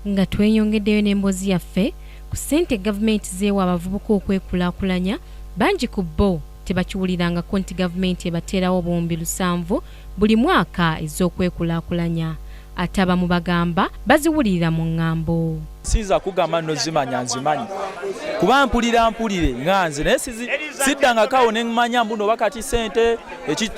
nga tweyongeddeyo n'emboozi yaffe ku ssente gavumenti zeewa abavubuka okwekulaakulanya, bangi ku bo tebakiwulirangako nti gavumenti ebateerawo obuwumbi 700 buli mwaka ez'okwekulaakulanya. Ate abamu bagamba baziwulirira mu ŋŋambo. Sinza kugamba nno zimanya nzimanyi kuba mpulire nganze naye siddangako ne mmanya mbuno bakati ssente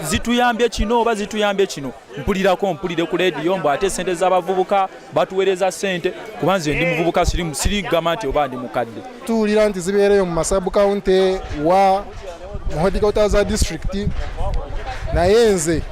zituyambye kino oba zituyambye kino, mpulire ku leediyo mbu ate ssente z'abavubuka batuweereza ssente, kuba nze ndi muvubuka sirigamba nti oba ndi mukadde. Tuwulira nti zibeereyo mu masabu kawunti wa mu headquarters za district, naye nze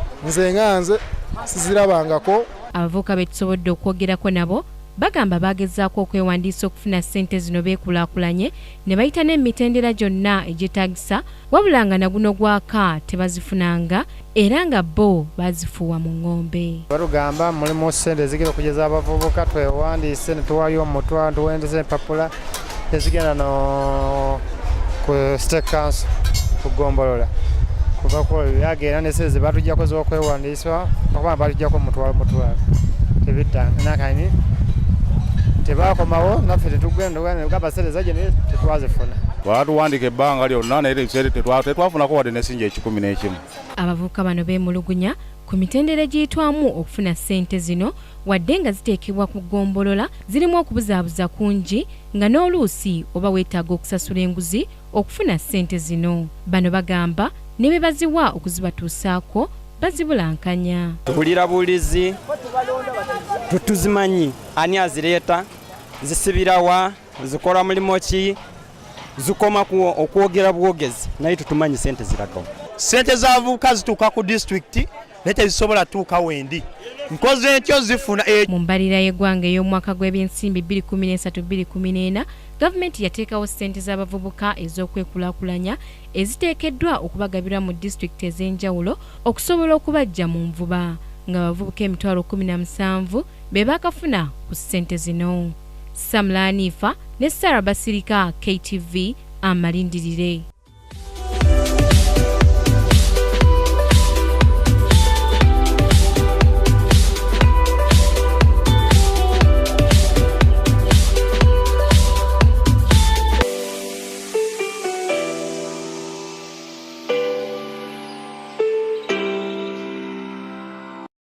nganze sizirabangako. Abavubuka be tusobodde okwogerako nabo bagamba bagezaako okwewandiisa okufuna ssente zino beekulaakulanye ne bayita n'emitendera gyonna egyetaagisa, wabula nga naguno gwaka tebazifunanga era nga bo bazifuuwa mu ng'ombe. Batugamba mulimu ssente ezigenda okugeza abavubuka twewandiise ne tuwaayo omutwalo tuwendeze empapula ezigenda no ku State Council kugombolola. Kuva ku yagenda ne ssente batujjako z'okwewandiisa okuba batujjako omutwalo tebidda nakani tebakomawo naffe tetugenda gamba ssente zajja naye tetwazifuna. Twatuwandika ebbanga lyonna naye tetwafunako wadde n'essinja 11. Abavubuka bano beemulugunya ku mitendera egiyitwamu okufuna ssente zino, wadde nga ziteekebwa ku ggombolola zirimu okubuzaabuza kungi nga n'oluusi oba weetaaga okusasula enguzi okufuna ssente zino. Bano bagamba ne be baziwa okuzibatuusaako bazibulankanya. Tubulira bulizi tuzimanyi ani azireeta, zisibirawa, zikola mulimo ki, zikoma ku okwogera bwogezi, naye tutumanyi ssente ziragawo. Ssente z'abavubuka zituuka ku disitulikiti naye tezisobola tuuka wendi. Nkoze ntyo zifuna. Mu mbalirira y'eggwanga ey'omwaka gw'ebyensimbi 2013-2014, gavumenti yateekawo ssente z'abavubuka ez'okwekulaakulanya eziteekeddwa okubagabirwa mu disitulikiti ez'enjawulo okusobola okubaggya mu nvuba, nga abavubuka 17,000 be baakafuna ku ssente zino. Samla Hanifa ne Sarah Basirika, KTV, amalindirire.